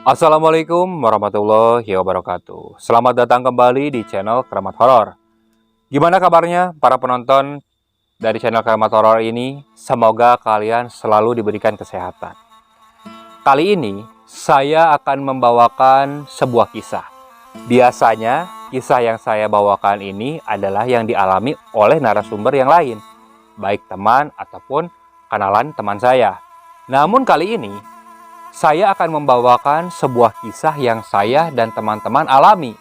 Assalamualaikum warahmatullahi wabarakatuh. Selamat datang kembali di channel Keramat Horor. Gimana kabarnya para penonton dari channel Keramat Horor ini? Semoga kalian selalu diberikan kesehatan. Kali ini saya akan membawakan sebuah kisah. Biasanya kisah yang saya bawakan ini adalah yang dialami oleh narasumber yang lain, baik teman ataupun kenalan teman saya. Namun kali ini saya akan membawakan sebuah kisah yang saya dan teman-teman alami.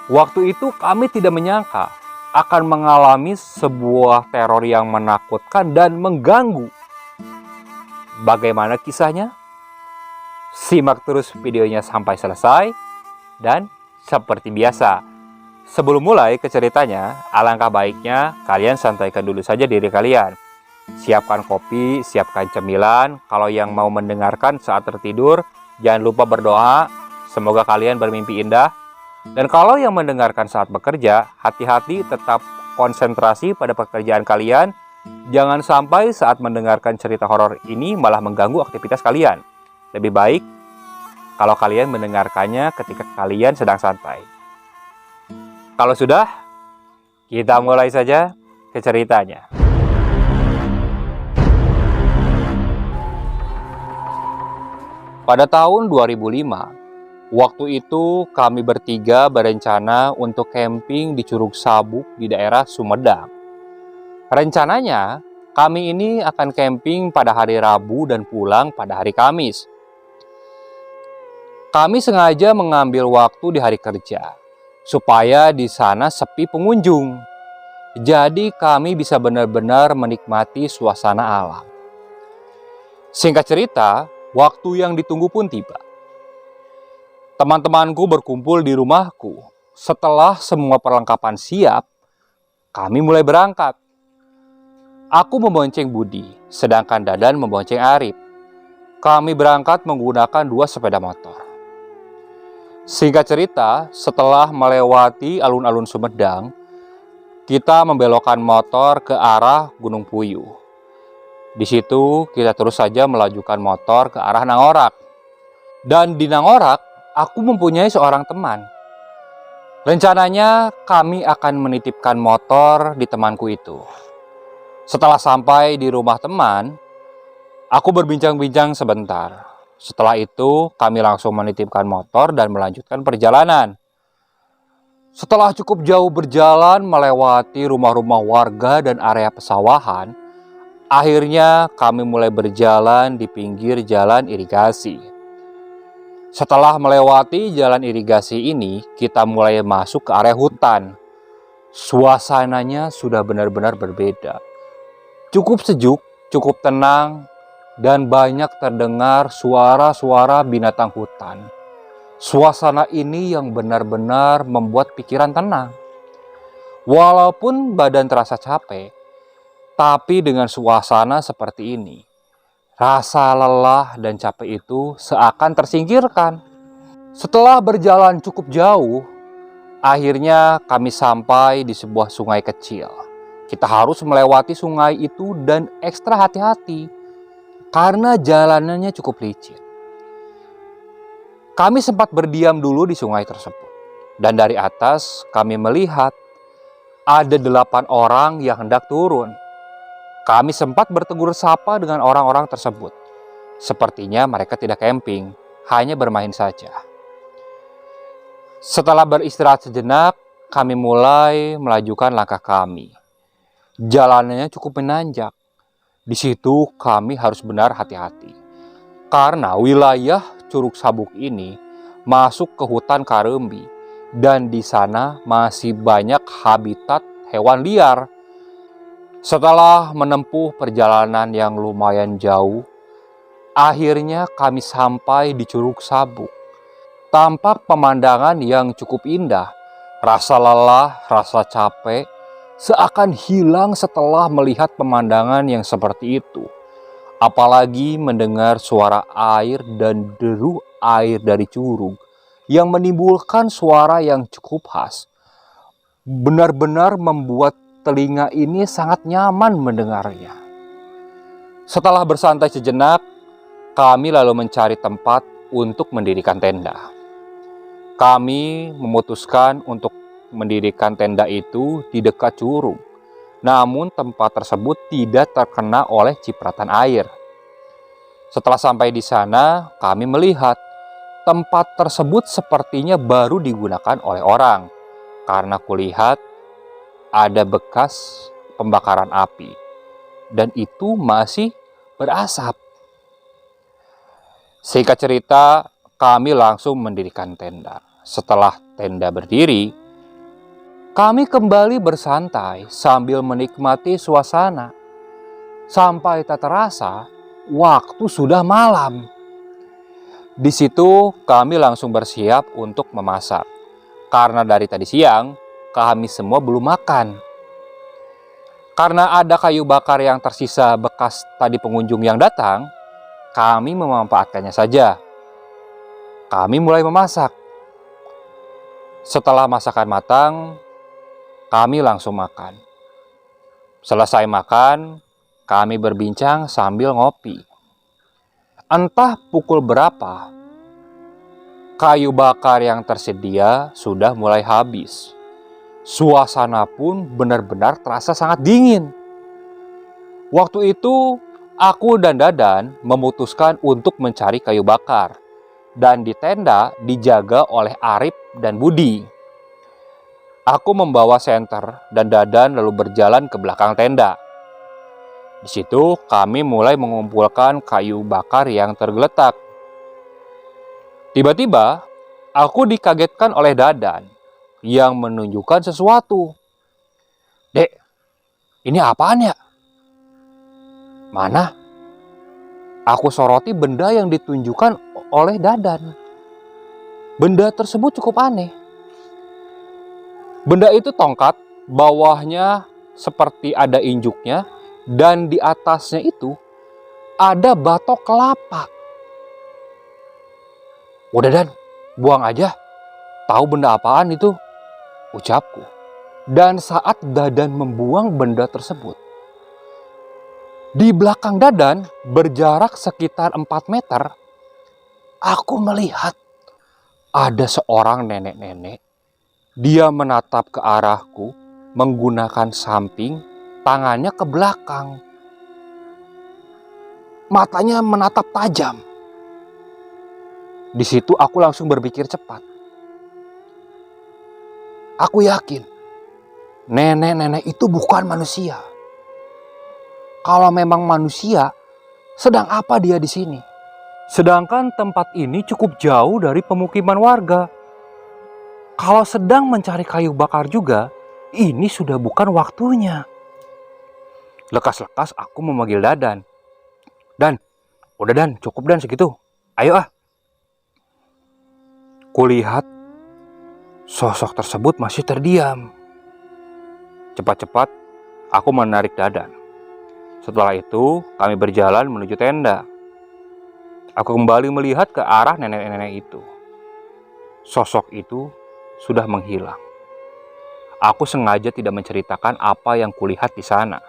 Waktu itu kami tidak menyangka akan mengalami sebuah teror yang menakutkan dan mengganggu. Bagaimana kisahnya? Simak terus videonya sampai selesai. Dan seperti biasa, sebelum mulai ke ceritanya, alangkah baiknya kalian santaikan dulu saja diri kalian. Siapkan kopi, siapkan cemilan. Kalau yang mau mendengarkan saat tertidur, jangan lupa berdoa. Semoga kalian bermimpi indah. Dan kalau yang mendengarkan saat bekerja, hati-hati tetap konsentrasi pada pekerjaan kalian. Jangan sampai saat mendengarkan cerita horor ini malah mengganggu aktivitas kalian. Lebih baik kalau kalian mendengarkannya ketika kalian sedang santai. Kalau sudah, kita mulai saja ke ceritanya. Pada tahun 2005, waktu itu kami bertiga berencana untuk camping di Curug Sabuk di daerah Sumedang. Rencananya, kami ini akan camping pada hari Rabu dan pulang pada hari Kamis. Kami sengaja mengambil waktu di hari kerja, supaya di sana sepi pengunjung. Jadi kami bisa benar-benar menikmati suasana alam. Singkat cerita, waktu yang ditunggu pun tiba. Teman-temanku berkumpul di rumahku. Setelah semua perlengkapan siap, kami mulai berangkat. Aku membonceng Budi, sedangkan Dadan membonceng Arif. Kami berangkat menggunakan 2 sepeda motor. Singkat cerita, setelah melewati alun-alun Sumedang, kita membelokkan motor ke arah Gunung Puyuh. Di situ kita terus saja melajukan motor ke arah Nangorak. Dan di Nangorak, aku mempunyai seorang teman. Rencananya kami akan menitipkan motor di temanku itu. Setelah sampai di rumah teman, aku berbincang-bincang sebentar. Setelah itu kami langsung menitipkan motor dan melanjutkan perjalanan. Setelah cukup jauh berjalan melewati rumah-rumah warga dan area pesawahan, akhirnya kami mulai berjalan di pinggir jalan irigasi. Setelah melewati jalan irigasi ini, kita mulai masuk ke area hutan. Suasananya sudah benar-benar berbeda. Cukup sejuk, cukup tenang, dan banyak terdengar suara-suara binatang hutan. Suasana ini yang benar-benar membuat pikiran tenang. Walaupun badan terasa capek, tapi dengan suasana seperti ini, rasa lelah dan capek itu seakan tersingkirkan. Setelah berjalan cukup jauh, akhirnya kami sampai di sebuah sungai kecil. Kita harus melewati sungai itu dan ekstra hati-hati karena jalanannya cukup licin. Kami sempat berdiam dulu di sungai tersebut. Dan dari atas kami melihat ada 8 orang yang hendak turun. Kami sempat bertegur sapa dengan orang-orang tersebut. Sepertinya mereka tidak camping, hanya bermain saja. Setelah beristirahat sejenak, kami mulai melajukan langkah kami. Jalanannya cukup menanjak. Di situ kami harus benar hati-hati. Karena wilayah Curug Sabuk ini masuk ke hutan Karembi. Dan di sana masih banyak habitat hewan liar. Setelah menempuh perjalanan yang lumayan jauh, akhirnya kami sampai di Curug Sabuk. Tampak pemandangan yang cukup indah. Rasa lelah, rasa capek seakan hilang setelah melihat pemandangan yang seperti itu. Apalagi mendengar suara air dan deru air dari curug yang menimbulkan suara yang cukup khas. Benar-benar membuat telinga ini sangat nyaman mendengarnya. Setelah bersantai sejenak, kami lalu mencari tempat untuk mendirikan tenda. Kami memutuskan untuk mendirikan tenda itu di dekat curug. Namun tempat tersebut tidak terkena oleh cipratan air. Setelah sampai di sana, kami melihat tempat tersebut sepertinya baru digunakan oleh orang. Karena kulihat ada bekas pembakaran api. Dan itu masih berasap. Singkat cerita, kami langsung mendirikan tenda. Setelah tenda berdiri, kami kembali bersantai sambil menikmati suasana. Sampai tak terasa, waktu sudah malam. Di situ kami langsung bersiap untuk memasak. Karena dari tadi siang, kami semua belum makan. Karena ada kayu bakar yang tersisa bekas tadi pengunjung yang datang, kami memanfaatkannya saja. Kami mulai memasak. Setelah masakan matang, kami langsung makan. Selesai makan, kami berbincang sambil ngopi. Entah pukul berapa, kayu bakar yang tersedia sudah mulai habis. Suasana pun benar-benar terasa sangat dingin. Waktu itu, aku dan Dadan memutuskan untuk mencari kayu bakar. Dan di tenda dijaga oleh Arif dan Budi. Aku membawa senter dan Dadan lalu berjalan ke belakang tenda. Di situ kami mulai mengumpulkan kayu bakar yang tergeletak. Tiba-tiba, aku dikagetkan oleh Dadan yang menunjukkan sesuatu. "Dek, ini apaan ya?" "Mana?" Aku soroti benda yang ditunjukkan oleh Dadan. Benda tersebut cukup aneh. Benda itu tongkat, bawahnya seperti ada injuknya, dan di atasnya itu ada batok kelapa. "Udah Dan, buang aja. Tahu benda apaan itu?" ucapku. Dan saat Dadan membuang benda tersebut, di belakang Dadan, berjarak sekitar 4 meter, aku melihat ada seorang nenek-nenek. Dia menatap ke arahku menggunakan samping, tangannya ke belakang. Matanya menatap tajam. Di situ aku langsung berpikir cepat. Aku yakin nenek-nenek itu bukan manusia. Kalau memang manusia, sedang apa dia di sini? Sedangkan tempat ini cukup jauh dari pemukiman warga. Kalau sedang mencari kayu bakar juga, ini sudah bukan waktunya. Lekas-lekas aku memanggil Dadan. "Dan, udah Dan, cukup Dan segitu. Ayo ah." Kulihat sosok tersebut masih terdiam. Cepat-cepat aku menarik Dadan. Setelah itu kami berjalan menuju tenda. Aku kembali melihat ke arah nenek-nenek itu. Sosok itu sudah menghilang. Aku sengaja tidak menceritakan apa yang kulihat di sana,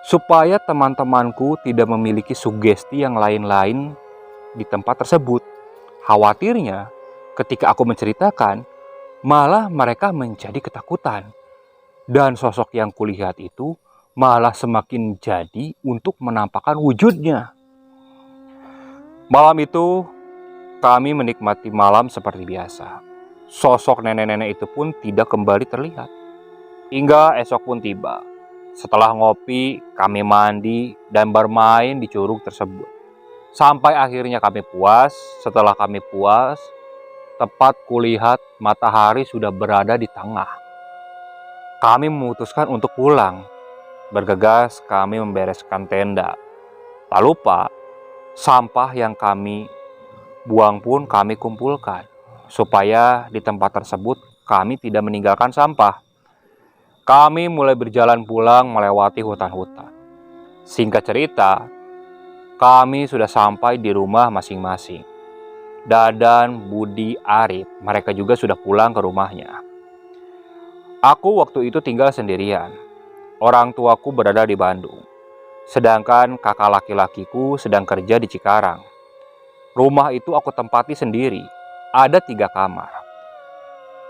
supaya teman-temanku tidak memiliki sugesti yang lain-lain di tempat tersebut. Khawatirnya ketika aku menceritakan, malah mereka menjadi ketakutan. Dan sosok yang kulihat itu malah semakin jadi untuk menampakkan wujudnya. Malam itu, kami menikmati malam seperti biasa. Sosok nenek-nenek itu pun tidak kembali terlihat. Hingga esok pun tiba. Setelah ngopi, kami mandi dan bermain di curug tersebut. Sampai akhirnya kami puas. Setelah kami puas, tepat kulihat matahari sudah berada di tengah. Kami memutuskan untuk pulang. Bergegas kami membereskan tenda. Tak lupa, sampah yang kami buang pun kami kumpulkan, supaya di tempat tersebut kami tidak meninggalkan sampah. Kami mulai berjalan pulang melewati hutan-hutan. Singkat cerita, kami sudah sampai di rumah masing-masing. Dadan, Budi, Arif, mereka juga sudah pulang ke rumahnya. Aku waktu itu tinggal sendirian. Orang tuaku berada di Bandung, sedangkan kakak laki-lakiku sedang kerja di Cikarang. Rumah itu aku tempati sendiri. Ada 3 kamar.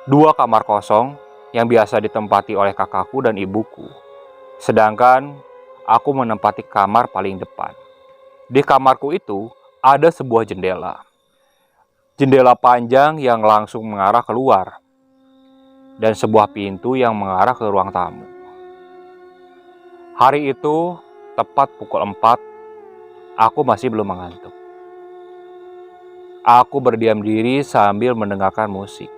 2 kamar kosong yang biasa ditempati oleh kakakku dan ibuku. Sedangkan aku menempati kamar paling depan. Di kamarku itu ada sebuah jendela. Jendela panjang yang langsung mengarah keluar. Dan sebuah pintu yang mengarah ke ruang tamu. Hari itu, tepat pukul 4, aku masih belum mengantuk. Aku berdiam diri sambil mendengarkan musik.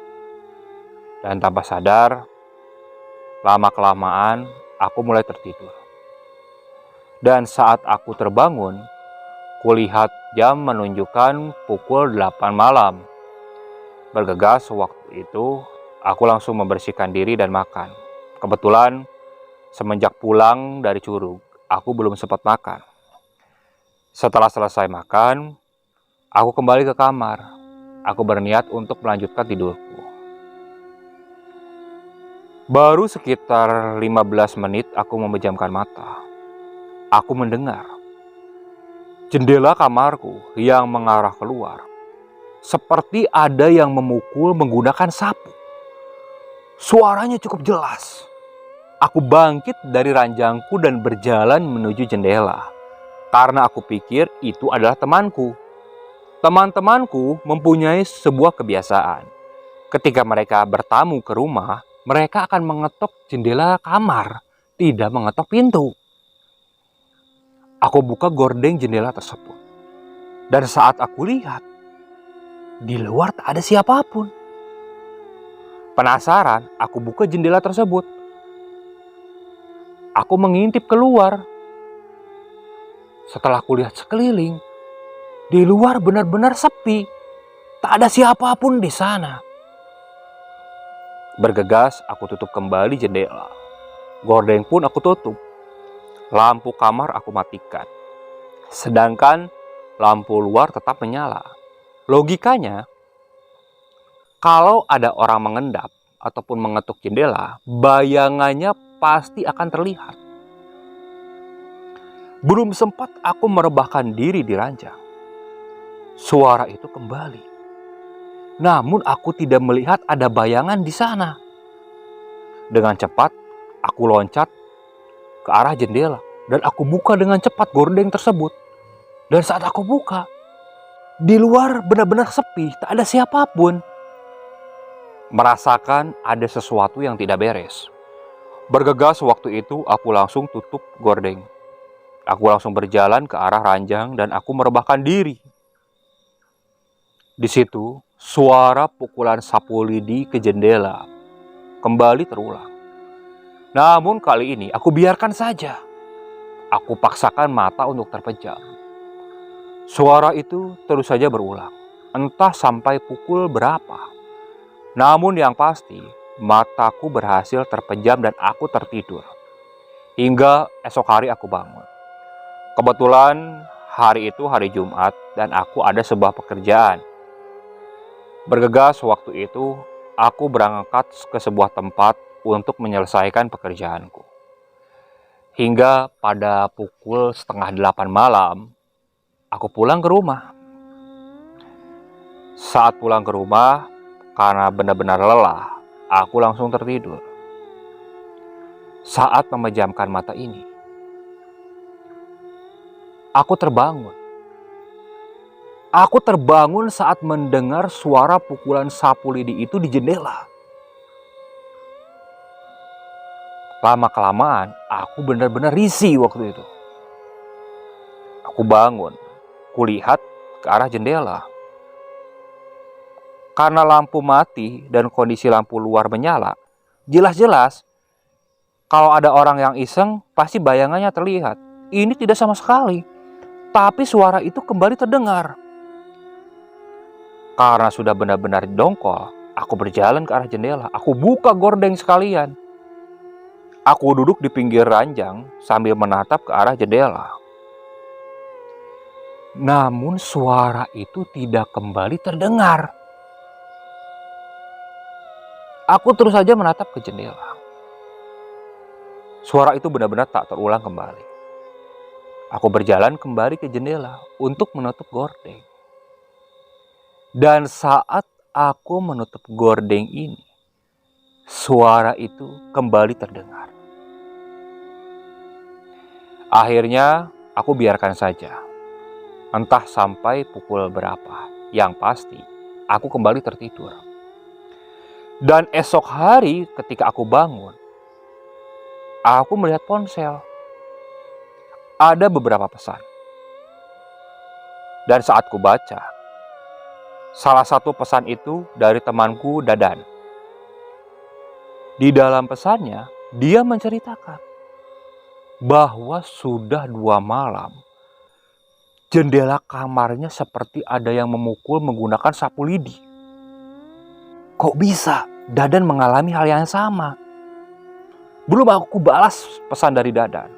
Dan tanpa sadar, lama-kelamaan aku mulai tertidur. Dan saat aku terbangun, kulihat jam menunjukkan pukul 8 malam. Bergegas waktu itu, aku langsung membersihkan diri dan makan. Kebetulan, semenjak pulang dari Curug, aku belum sempat makan. Setelah selesai makan, aku kembali ke kamar. Aku berniat untuk melanjutkan tidurku. Baru sekitar 15 menit aku memejamkan mata. Aku mendengar jendela kamarku yang mengarah keluar. Seperti ada yang memukul menggunakan sapu. Suaranya cukup jelas. Aku bangkit dari ranjangku dan berjalan menuju jendela. Karena aku pikir itu adalah temanku. Teman-temanku mempunyai sebuah kebiasaan. Ketika mereka bertamu ke rumah, mereka akan mengetok jendela kamar, tidak mengetok pintu. Aku buka gorden jendela tersebut. Dan saat aku lihat, di luar tak ada siapapun. Penasaran, aku buka jendela tersebut. Aku mengintip keluar. Setelah aku lihat sekeliling, di luar benar-benar sepi. Tak ada siapapun di sana. Bergegas, aku tutup kembali jendela. Gorden pun aku tutup. Lampu kamar aku matikan. Sedangkan lampu luar tetap menyala. Logikanya, kalau ada orang mengendap ataupun mengetuk jendela, bayangannya pasti akan terlihat. Belum sempat aku merebahkan diri di ranjang, suara itu kembali. Namun aku tidak melihat ada bayangan di sana. Dengan cepat, aku loncat ke arah jendela dan aku buka dengan cepat gorden tersebut. Dan saat aku buka, di luar benar-benar sepi, tak ada siapapun. Merasakan ada sesuatu yang tidak beres. Bergegas waktu itu, aku langsung tutup gorden. Aku langsung berjalan ke arah ranjang dan aku merebahkan diri. Di situ, suara pukulan sapu lidi ke jendela kembali terulang. Namun kali ini aku biarkan saja. Aku paksakan mata untuk terpejam. Suara itu terus saja berulang, entah sampai pukul berapa. Namun yang pasti, mataku berhasil terpejam dan aku tertidur. Hingga esok hari aku bangun. Kebetulan hari itu hari Jumat dan aku ada sebuah pekerjaan. Bergegas waktu itu, aku berangkat ke sebuah tempat untuk menyelesaikan pekerjaanku. Hingga pada pukul 7:30 malam, aku pulang ke rumah. Saat pulang ke rumah, karena benar-benar lelah, aku langsung tertidur. Saat memejamkan mata ini, aku terbangun. Aku terbangun saat mendengar suara pukulan sapu lidi itu di jendela. Lama-kelamaan, aku benar-benar risih waktu itu. Aku bangun, kulihat ke arah jendela. Karena lampu mati dan kondisi lampu luar menyala, jelas-jelas kalau ada orang yang iseng, pasti bayangannya terlihat. Ini tidak sama sekali, tapi suara itu kembali terdengar. Karena sudah benar-benar dongkol, aku berjalan ke arah jendela. Aku buka gorden sekalian. Aku duduk di pinggir ranjang sambil menatap ke arah jendela. Namun suara itu tidak kembali terdengar. Aku terus saja menatap ke jendela. Suara itu benar-benar tak terulang kembali. Aku berjalan kembali ke jendela untuk menutup gorden. Dan saat aku menutup gordeng ini, suara itu kembali terdengar. Akhirnya aku biarkan saja. Entah sampai pukul berapa. Yang pasti, aku kembali tertidur. Dan esok hari ketika aku bangun, aku melihat ponsel. Ada beberapa pesan. Dan saat ku baca, salah satu pesan itu dari temanku Dadan. Di dalam pesannya, dia menceritakan bahwa sudah 2 malam jendela kamarnya seperti ada yang memukul menggunakan sapu lidi. Kok bisa Dadan mengalami hal yang sama? Belum aku balas pesan dari Dadan,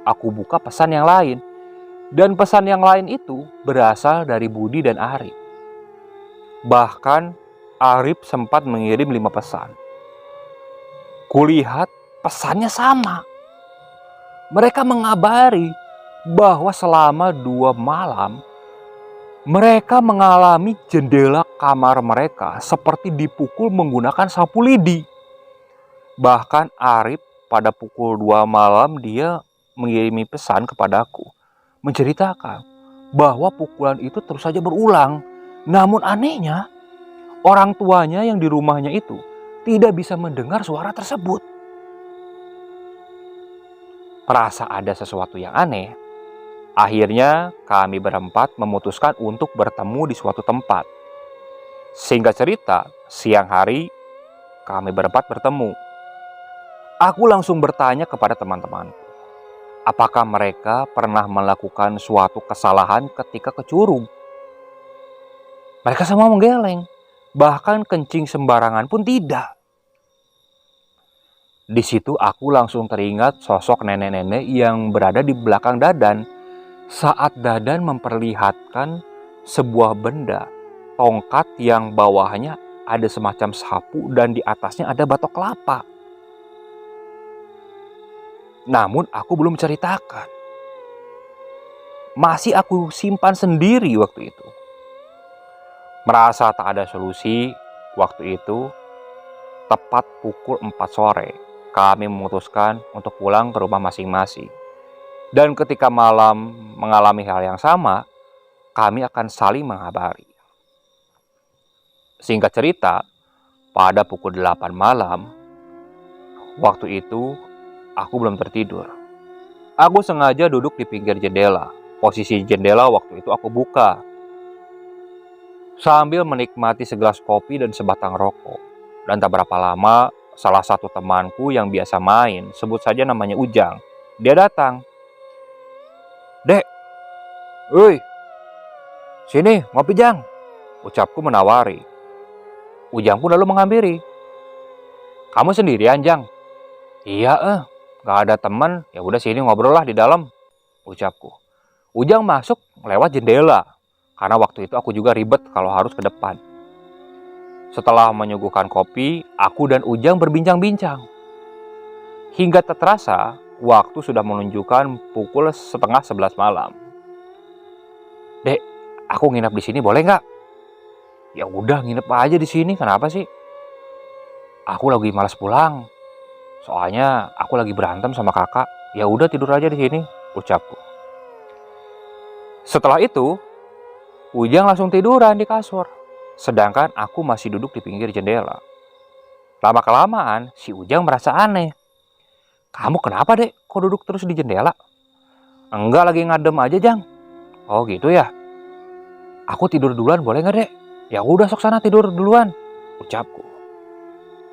aku buka pesan yang lain. Dan pesan yang lain itu berasal dari Budi dan Arif. Bahkan Arif sempat mengirim 5 pesan. Kulihat pesannya sama. Mereka mengabari bahwa selama 2 malam mereka mengalami jendela kamar mereka seperti dipukul menggunakan sapu lidi. Bahkan Arif pada pukul 2 malam dia mengirimi pesan kepadaku, menceritakan bahwa pukulan itu terus saja berulang. Namun anehnya, orang tuanya yang di rumahnya itu tidak bisa mendengar suara tersebut. Merasa ada sesuatu yang aneh, akhirnya kami berempat memutuskan untuk bertemu di suatu tempat. Singkat cerita, siang hari kami berempat bertemu. Aku langsung bertanya kepada teman-temanku, apakah mereka pernah melakukan suatu kesalahan ketika ke Curug? Mereka semua menggeleng, bahkan kencing sembarangan pun tidak. Di situ aku langsung teringat sosok nenek-nenek yang berada di belakang Dadan saat Dadan memperlihatkan sebuah benda, tongkat yang bawahnya ada semacam sapu dan di atasnya ada batok kelapa. Namun aku belum ceritakan. Masih aku simpan sendiri waktu itu. Merasa tak ada solusi, waktu itu tepat pukul 4 sore kami memutuskan untuk pulang ke rumah masing-masing. Dan ketika malam mengalami hal yang sama, kami akan saling mengabari. Singkat cerita, pada pukul 8 malam, waktu itu aku belum tertidur. Aku sengaja duduk di pinggir jendela. Posisi jendela waktu itu aku buka. Sambil menikmati segelas kopi dan sebatang rokok. Dan tak berapa lama, salah satu temanku yang biasa main, sebut saja namanya Ujang, dia datang. "Dek, woi, sini ngopi Jang," ucapku menawari. Ujang pun lalu menghampiri. "Kamu sendirian Jang?" "Iya gak ada teman, ya udah sini ngobrol lah di dalam," ucapku. Ujang masuk lewat jendela, karena waktu itu aku juga ribet kalau harus ke depan. Setelah menyuguhkan kopi, aku dan Ujang berbincang-bincang. Hingga tak terasa, waktu sudah menunjukkan pukul 10:30 malam. "Dek, aku nginep di sini boleh nggak?" "Ya udah nginep aja di sini, kenapa sih?" "Aku lagi malas pulang. Soalnya aku lagi berantem sama kakak. Ya udah tidur aja di sini," ucapku. Setelah itu, Ujang langsung tiduran di kasur, sedangkan aku masih duduk di pinggir jendela. Lama-kelamaan, si Ujang merasa aneh. "Kamu kenapa dek? Kok duduk terus di jendela?" "Enggak, lagi ngadem aja Jang." "Oh gitu ya? Aku tidur duluan boleh nggak dek?" "Ya udah sok sana tidur duluan," ucapku.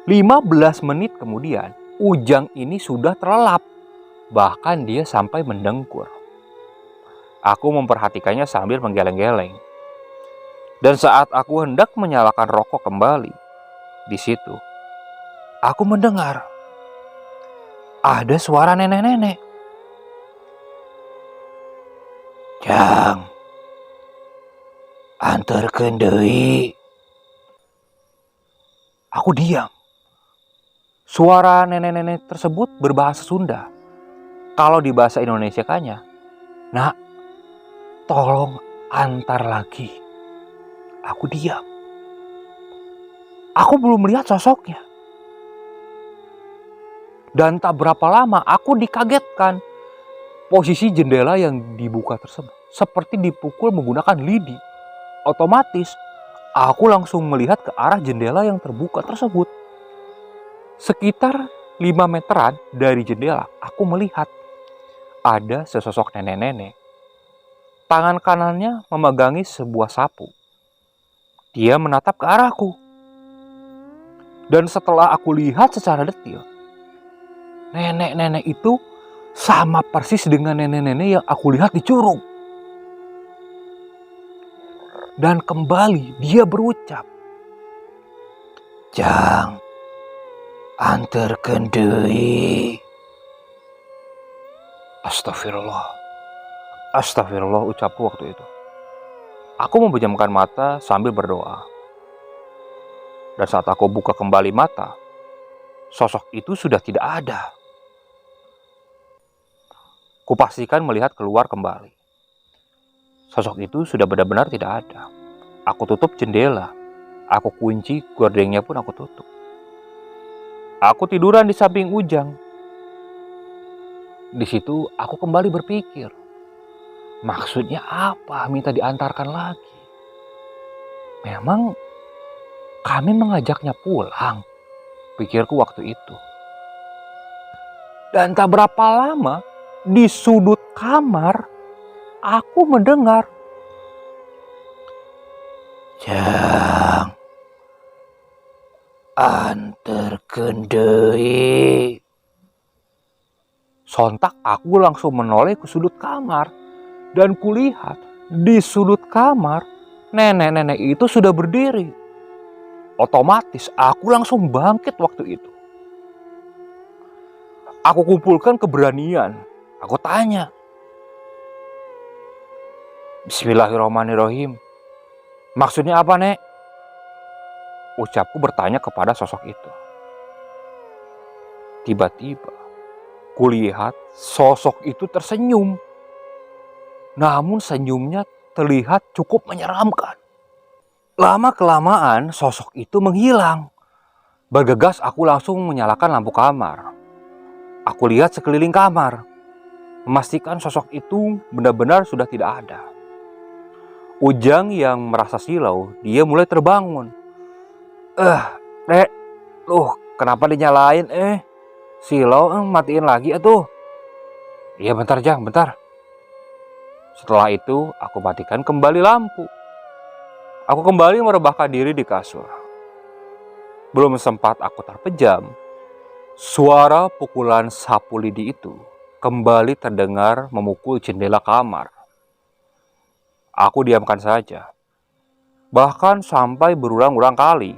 15 menit kemudian, Ujang ini sudah terlelap. Bahkan dia sampai mendengkur. Aku memperhatikannya sambil menggeleng-geleng. Dan saat aku hendak menyalakan rokok kembali, di situ aku mendengar ada suara nenek-nenek. "Jang, antarkeun deui." Aku diam. Suara nenek-nenek tersebut berbahasa Sunda. Kalau di bahasa Indonesiakannya, "Nak, tolong antar lagi." Aku diam. Aku belum melihat sosoknya. Dan tak berapa lama aku dikagetkan. Posisi jendela yang dibuka tersebut seperti dipukul menggunakan lidi. Otomatis aku langsung melihat ke arah jendela yang terbuka tersebut. Sekitar 5 meteran dari jendela aku melihat ada sesosok nenek-nenek. Tangan kanannya memegangi sebuah sapu. Dia menatap ke arahku. Dan setelah aku lihat secara detail, nenek-nenek itu sama persis dengan nenek-nenek yang aku lihat di Curug. Dan kembali dia berucap, "Jang, antarkeun deui." Astagfirullah. Astagfirullah ucapku waktu itu. Aku memejamkan mata sambil berdoa. Dan saat aku buka kembali mata, sosok itu sudah tidak ada. Kupastikan melihat keluar kembali. Sosok itu sudah benar-benar tidak ada. Aku tutup jendela. Aku kunci, gordengnya pun aku tutup. Aku tiduran di samping Ujang. Di situ aku kembali berpikir, maksudnya apa minta diantarkan lagi? Memang kami mengajaknya pulang, pikirku waktu itu. Dan tak berapa lama, di sudut kamar, aku mendengar, "Jang, antarkeun deui." Sontak aku langsung menoleh ke sudut kamar. Dan kulihat di sudut kamar, nenek-nenek itu sudah berdiri. Otomatis aku langsung bangkit waktu itu. Aku kumpulkan keberanian. Aku tanya, "Bismillahirrahmanirrahim. Maksudnya apa, Nek?" Ucapku bertanya kepada sosok itu. Tiba-tiba, kulihat sosok itu tersenyum. Namun senyumnya terlihat cukup menyeramkan. Lama-kelamaan sosok itu menghilang. Bergegas aku langsung menyalakan lampu kamar. Aku lihat sekeliling kamar. Memastikan sosok itu benar-benar sudah tidak ada. Ujang yang merasa silau, dia mulai terbangun. Dek, kenapa dinyalain Silau, matiin lagi atuh." "Iya bentar Jang, bentar." Setelah itu, aku matikan kembali lampu. Aku kembali merebahkan diri di kasur. Belum sempat aku terpejam, suara pukulan sapu lidi itu kembali terdengar memukul jendela kamar. Aku diamkan saja, bahkan sampai berulang-ulang kali.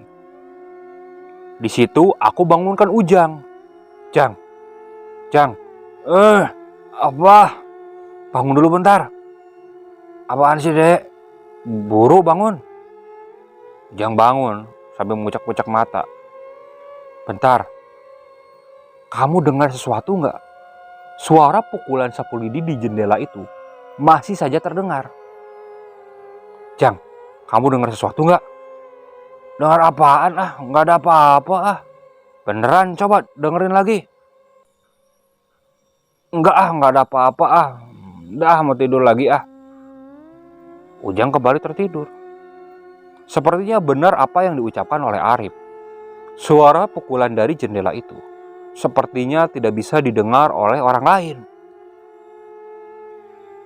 Di situ aku bangunkan Ujang. "Jang, Jang, apa? Bangun dulu bentar." "Apaan sih, Dek?" "Buru bangun." Jang bangun sambil mengucak-ucak mata. "Bentar, kamu dengar sesuatu nggak?" Suara pukulan sapu lidi di jendela itu masih saja terdengar. "Jang, kamu dengar sesuatu nggak?" "Dengar apaan nggak ada apa-apa Beneran, coba dengerin lagi." Nggak ada apa-apa Udah mau tidur lagi Ujang kembali tertidur. Sepertinya benar apa yang diucapkan oleh Arif. Suara pukulan dari jendela itu sepertinya tidak bisa didengar oleh orang lain.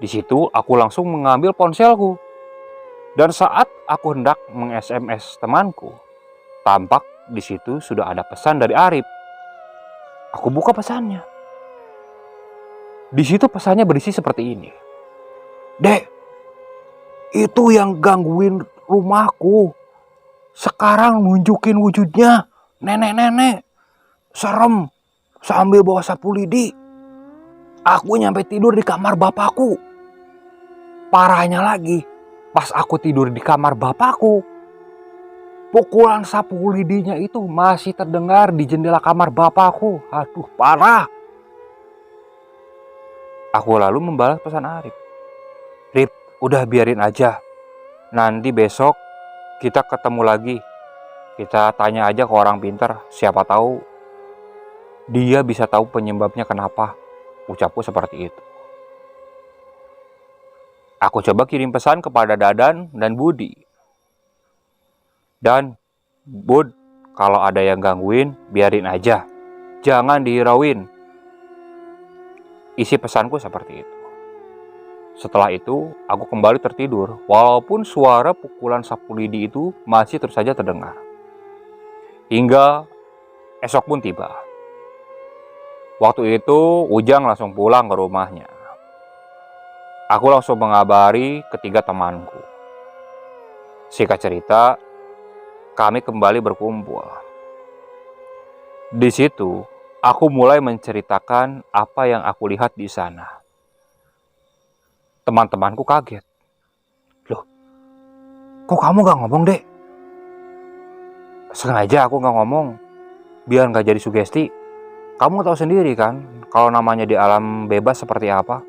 Di situ aku langsung mengambil ponselku. Dan saat aku hendak meng-SMS temanku, tampak di situ sudah ada pesan dari Arif. Aku buka pesannya. Di situ pesannya berisi seperti ini. "Dek, itu yang gangguin rumahku sekarang nunjukin wujudnya, nenek-nenek. Serem, sambil bawa sapu lidi. Aku nyampe tidur di kamar bapakku. Parahnya lagi, pas aku tidur di kamar bapakku, pukulan sapu lidinya itu masih terdengar di jendela kamar bapakku. Aduh, parah." Aku lalu membalas pesan Arif. "Rip, udah biarin aja. Nanti besok kita ketemu lagi. Kita tanya aja ke orang pintar, siapa tahu dia bisa tahu penyebabnya kenapa. Ucapku seperti itu. Aku coba kirim pesan kepada Dadan dan Budi. Dan, Bud, kalau ada yang gangguin, biarin aja. Jangan dihirauin. Isi pesanku seperti itu. Setelah itu, aku kembali tertidur, walaupun suara pukulan sapu lidi itu masih terus saja terdengar. Hingga esok pun tiba. Waktu itu, Ujang langsung pulang ke rumahnya. Aku langsung mengabari ketiga temanku. Singkat cerita, kami kembali berkumpul. Di situ, aku mulai menceritakan apa yang aku lihat di sana. Teman-temanku kaget. Loh, kok kamu gak ngomong, Dek? Sengaja aku gak ngomong, biar gak jadi sugesti. Kamu tahu sendiri kan, kalau namanya di alam bebas seperti apa.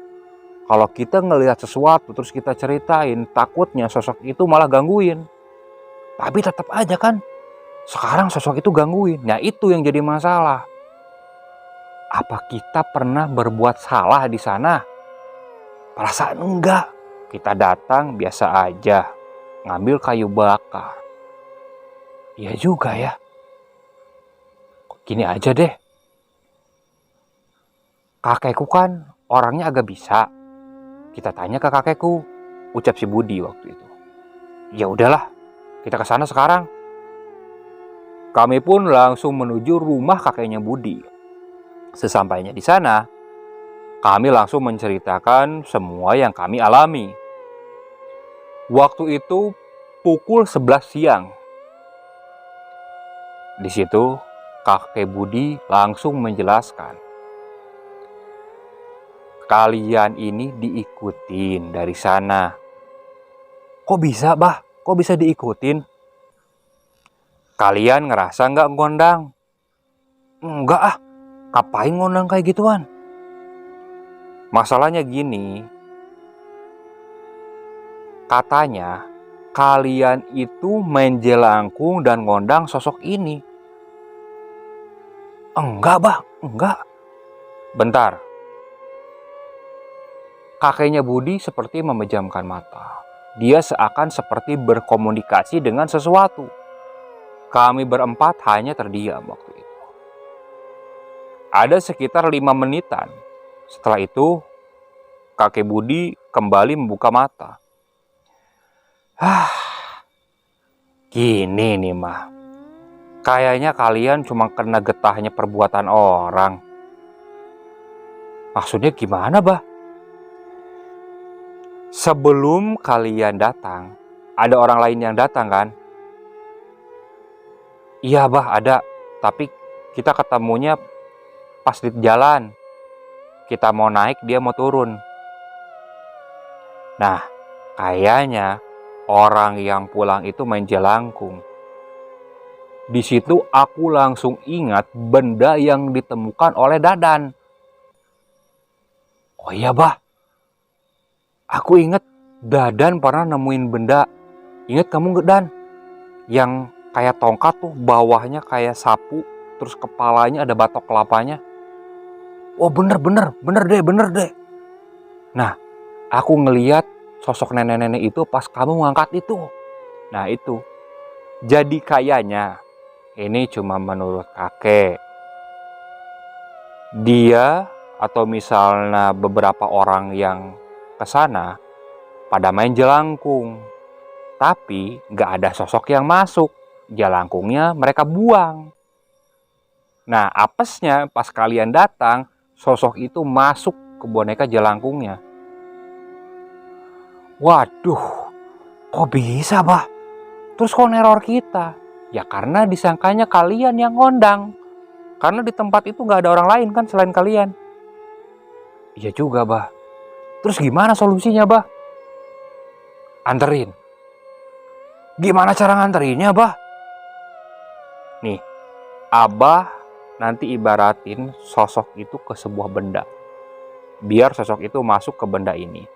Kalau kita ngelihat sesuatu terus kita ceritain, takutnya sosok itu malah gangguin. Tapi tetap aja kan, sekarang sosok itu gangguin. Nah itu yang jadi masalah. Apa kita pernah berbuat salah di sana? Perasaan enggak. Kita datang biasa aja, ngambil kayu bakar. Iya juga ya. Gini aja deh. Kakekku kan orangnya agak bisa. Kita tanya ke kakekku, ucap si Budi waktu itu. Ya udahlah, kita ke sana sekarang. Kami pun langsung menuju rumah kakeknya Budi. Sesampainya di sana, kami langsung menceritakan semua yang kami alami. Waktu itu pukul 11 siang. Di situ, kakek Budi langsung menjelaskan. Kalian ini diikutin dari sana. Kok bisa, Bah? Kok bisa diikutin? Kalian ngerasa nggak ngondang? Enggak ah, ngapain ngondang kayak gituan? Masalahnya gini, katanya kalian itu main jelangkung dan ngondang sosok ini. Enggak, Bah, enggak. Bentar. Kakeknya Budi seperti memejamkan mata. Dia seakan seperti berkomunikasi dengan sesuatu. Kami berempat hanya terdiam waktu itu. Ada sekitar 5 menitan. Setelah itu, kakek Budi kembali membuka mata. Gini nih mah. Kayaknya kalian cuma kena getahnya perbuatan orang. Maksudnya gimana, Bah? Sebelum kalian datang, ada orang lain yang datang kan? Iya, Bah, ada. Tapi kita ketemunya pas di jalan. Kita mau naik, dia mau turun. Nah, kayaknya orang yang pulang itu main jelangkung. Di situ aku langsung ingat benda yang ditemukan oleh Dadan. Oh iya, Bah. Aku ingat Dadan pernah nemuin benda. Ingat kamu nggak, Dan? Yang kayak tongkat tuh, bawahnya kayak sapu, terus kepalanya ada batok kelapanya. Oh bener deh. Nah, aku ngeliat sosok nenek-nenek itu pas kamu ngangkat itu. Nah itu. Jadi kayaknya ini cuma menurut kakek. Dia atau misalnya beberapa orang yang kesana pada main jelangkung, tapi gak ada sosok yang masuk. Jelangkungnya mereka buang. Nah apesnya pas kalian datang, sosok itu masuk ke boneka jelangkungnya. Waduh, kok bisa, Bah? Terus kok neror kita? Ya karena disangkanya kalian yang ngondang. Karena di tempat itu gak ada orang lain kan selain kalian. Iya juga, Bah. Terus gimana solusinya, Bah? Anterin. Gimana cara nganterinnya, Bah? Nih, Abah nanti ibaratin sosok itu ke sebuah benda. Biar sosok itu masuk ke benda ini.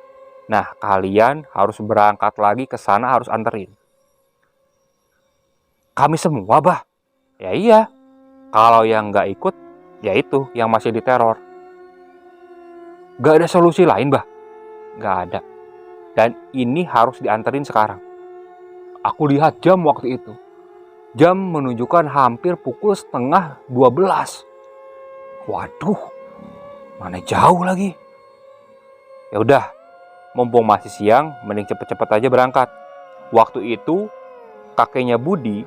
Nah, kalian harus berangkat lagi ke sana, harus anterin. Kami semua, Bah. Ya iya, kalau yang nggak ikut, ya itu yang masih diteror. Gak ada solusi lain, Bah? Gak ada. Dan ini harus dianterin sekarang. Aku lihat jam waktu itu. Jam menunjukkan hampir pukul setengah 12. Waduh, mana jauh lagi. Ya udah, mumpung masih siang, mending cepet-cepet aja berangkat. Waktu itu, kakeknya Budi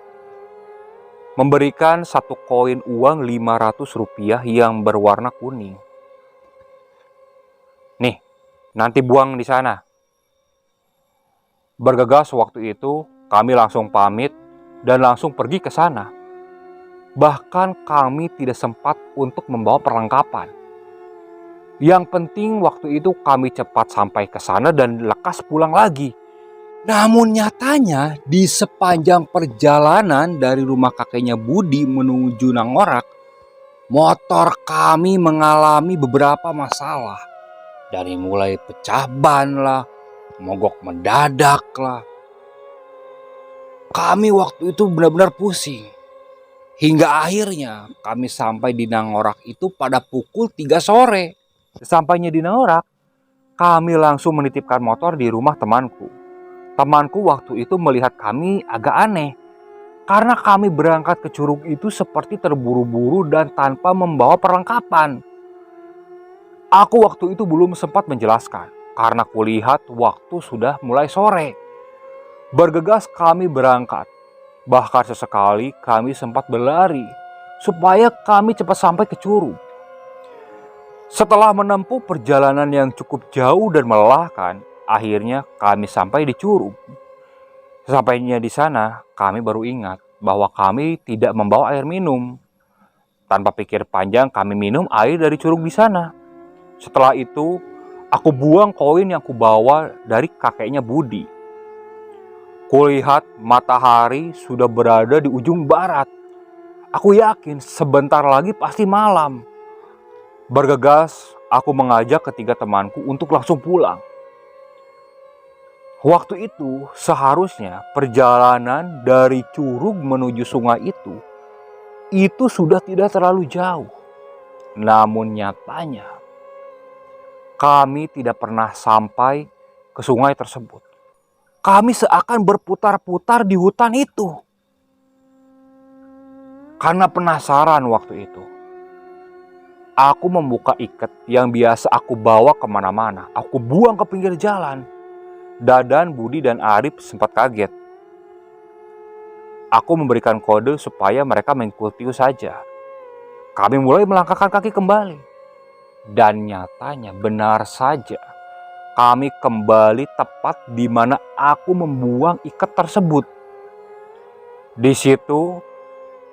memberikan satu koin uang 500 rupiah yang berwarna kuning. Nih, nanti buang di sana. Bergegas waktu itu, kami langsung pamit dan langsung pergi ke sana. Bahkan kami tidak sempat untuk membawa perlengkapan. Yang penting waktu itu kami cepat sampai ke sana dan lekas pulang lagi. Namun nyatanya di sepanjang perjalanan dari rumah kakeknya Budi menuju Nangorak, motor kami mengalami beberapa masalah. Dari mulai pecah ban lah, mogok mendadak lah. Kami waktu itu benar-benar pusing. Hingga akhirnya kami sampai di Nangorak itu pada pukul 3 sore. Sesampainya di Nangorak, kami langsung menitipkan motor di rumah temanku. Temanku waktu itu melihat kami agak aneh. Karena kami berangkat ke curug itu seperti terburu-buru dan tanpa membawa perlengkapan. Aku waktu itu belum sempat menjelaskan. Karena kulihat waktu sudah mulai sore. Bergegas kami berangkat. Bahkan sesekali kami sempat berlari supaya kami cepat sampai ke curug. Setelah menempuh perjalanan yang cukup jauh dan melelahkan, akhirnya kami sampai di curug. Sesampainya di sana, kami baru ingat bahwa kami tidak membawa air minum. Tanpa pikir panjang, kami minum air dari curug di sana. Setelah itu, aku buang koin yang kubawa dari kakeknya Budi. Kulihat matahari sudah berada di ujung barat. Aku yakin sebentar lagi pasti malam. Bergegas, aku mengajak ketiga temanku untuk langsung pulang. Waktu itu seharusnya perjalanan dari curug menuju sungai itu sudah tidak terlalu jauh. Namun nyatanya kami tidak pernah sampai ke sungai tersebut. Kami seakan berputar-putar di hutan itu. Karena penasaran waktu itu, aku membuka ikat yang biasa aku bawa kemana-mana. Aku buang ke pinggir jalan. Dadan, Budi, dan Arif sempat kaget. Aku memberikan kode supaya mereka mengikuti saja. Kami mulai melangkahkan kaki kembali. Dan nyatanya benar saja, kami kembali tepat di mana aku membuang ikat tersebut. Di situ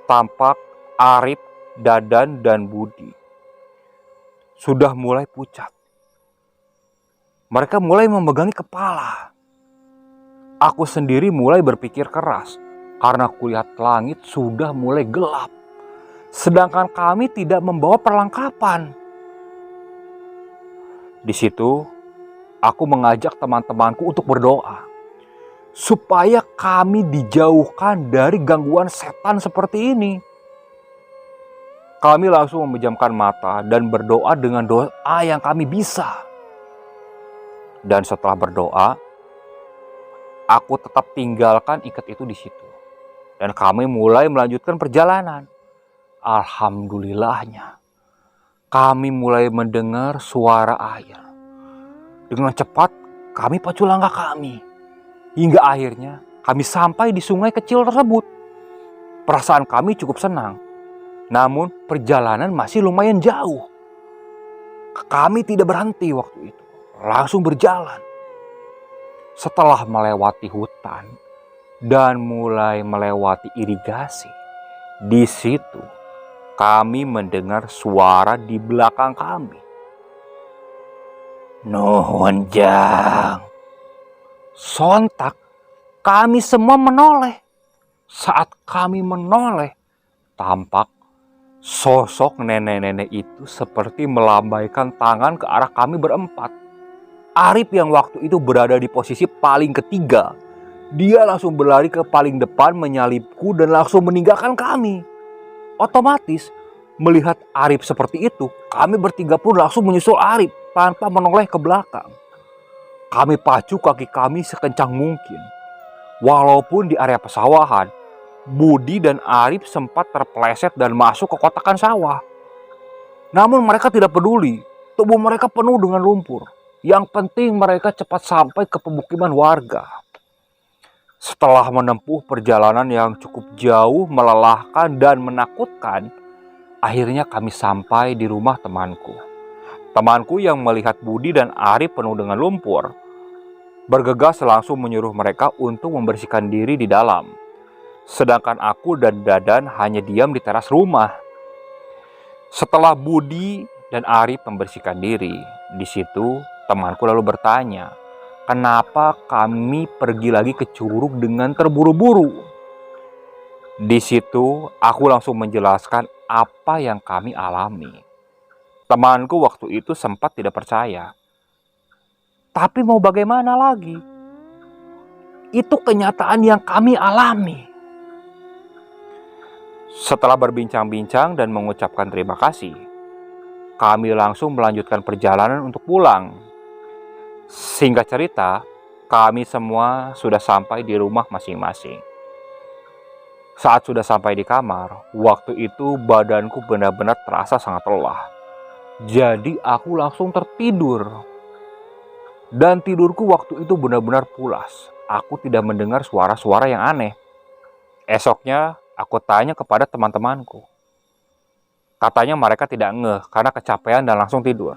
tampak Arif, Dadan, dan Budi sudah mulai pucat. Mereka mulai memegangi kepala. Aku sendiri mulai berpikir keras karena kulihat langit sudah mulai gelap. Sedangkan kami tidak membawa perlengkapan. Di situ, aku mengajak teman-temanku untuk berdoa supaya kami dijauhkan dari gangguan setan seperti ini. Kami langsung memejamkan mata dan berdoa dengan doa yang kami bisa. Dan setelah berdoa, aku tetap tinggalkan ikat itu di situ. Dan kami mulai melanjutkan perjalanan. Alhamdulillahnya, kami mulai mendengar suara air. Dengan cepat, kami pacu langkah kami. Hingga akhirnya, kami sampai di sungai kecil tersebut. Perasaan kami cukup senang. Namun, perjalanan masih lumayan jauh. Kami tidak berhenti waktu itu. Langsung berjalan. Setelah melewati hutan dan mulai melewati irigasi, di situ kami mendengar suara di belakang kami. Nuhun Jang. Sontak kami semua menoleh. Saat kami menoleh, tampak sosok nenek-nenek itu seperti melambaikan tangan ke arah kami berempat. Arif yang waktu itu berada di posisi paling ketiga Dia langsung berlari ke paling depan menyalipku dan langsung meninggalkan kami. Otomatis melihat Arif seperti itu, kami bertiga pun langsung menyusul Arif tanpa menoleh ke belakang. Kami pacu kaki kami sekencang mungkin. Walaupun di area pesawahan, Budi dan Arif sempat terpeleset dan masuk ke kotakan sawah. Namun mereka tidak peduli, tubuh mereka penuh dengan lumpur. Yang penting mereka cepat sampai ke pemukiman warga. Setelah menempuh perjalanan yang cukup jauh, melelahkan dan menakutkan, akhirnya kami sampai di rumah temanku. Temanku yang melihat Budi dan Arif penuh dengan lumpur, bergegas langsung menyuruh mereka untuk membersihkan diri di dalam. Sedangkan aku dan Dadan hanya diam di teras rumah. Setelah Budi dan Arif membersihkan diri, di situ temanku lalu bertanya, kenapa kami pergi lagi ke curug dengan terburu-buru? Di situ aku langsung menjelaskan apa yang kami alami. Temanku waktu itu sempat tidak percaya. Tapi mau bagaimana lagi? Itu kenyataan yang kami alami. Setelah berbincang-bincang dan mengucapkan terima kasih, kami langsung melanjutkan perjalanan untuk pulang. Singkat cerita, kami semua sudah sampai di rumah masing-masing. Saat sudah sampai di kamar, waktu itu badanku benar-benar terasa sangat lelah. Jadi aku langsung tertidur. Dan tidurku waktu itu benar-benar pulas. Aku tidak mendengar suara-suara yang aneh. Esoknya, aku tanya kepada teman-temanku. Katanya mereka tidak ngeh karena kecapean dan langsung tidur.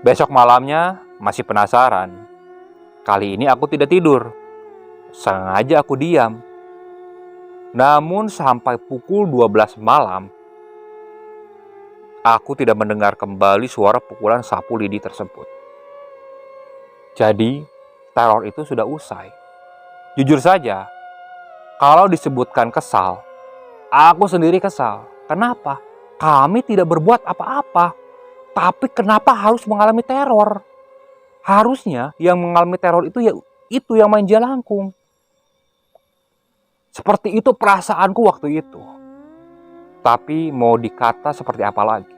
Besok malamnya masih penasaran. Kali ini aku tidak tidur. Sengaja aku diam. Namun sampai pukul 12 malam, aku tidak mendengar kembali suara pukulan sapu lidi tersebut. Jadi, teror itu sudah usai. Jujur saja, kalau disebutkan kesal, aku sendiri kesal. Kenapa? Kami tidak berbuat apa-apa. Tapi kenapa harus mengalami teror? Harusnya yang mengalami teror itu ya itu yang main jalangkung. Seperti itu perasaanku waktu itu. Tapi mau dikata seperti apa lagi?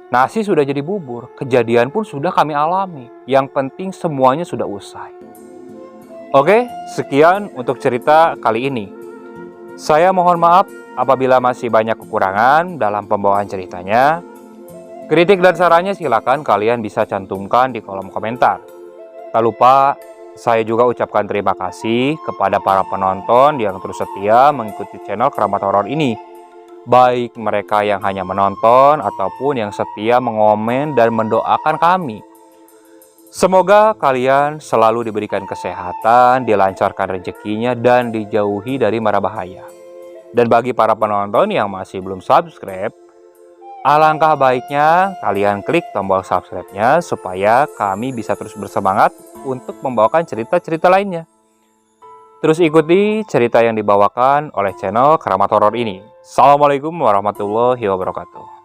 Nasi sudah jadi bubur, kejadian pun sudah kami alami. Yang penting semuanya sudah usai. Oke, sekian untuk cerita kali ini. Saya mohon maaf apabila masih banyak kekurangan dalam pembawaan ceritanya. Kritik dan sarannya silakan kalian bisa cantumkan di kolom komentar. Tak lupa, saya juga ucapkan terima kasih kepada para penonton yang terus setia mengikuti channel Keramat Horor ini. Baik mereka yang hanya menonton ataupun yang setia mengomen dan mendoakan kami. Semoga kalian selalu diberikan kesehatan, dilancarkan rezekinya, dan dijauhi dari mara bahaya. Dan bagi para penonton yang masih belum subscribe, alangkah baiknya kalian klik tombol subscribe-nya supaya kami bisa terus bersemangat untuk membawakan cerita-cerita lainnya. Terus ikuti cerita yang dibawakan oleh channel Keramat Horor ini. Assalamualaikum warahmatullahi wabarakatuh.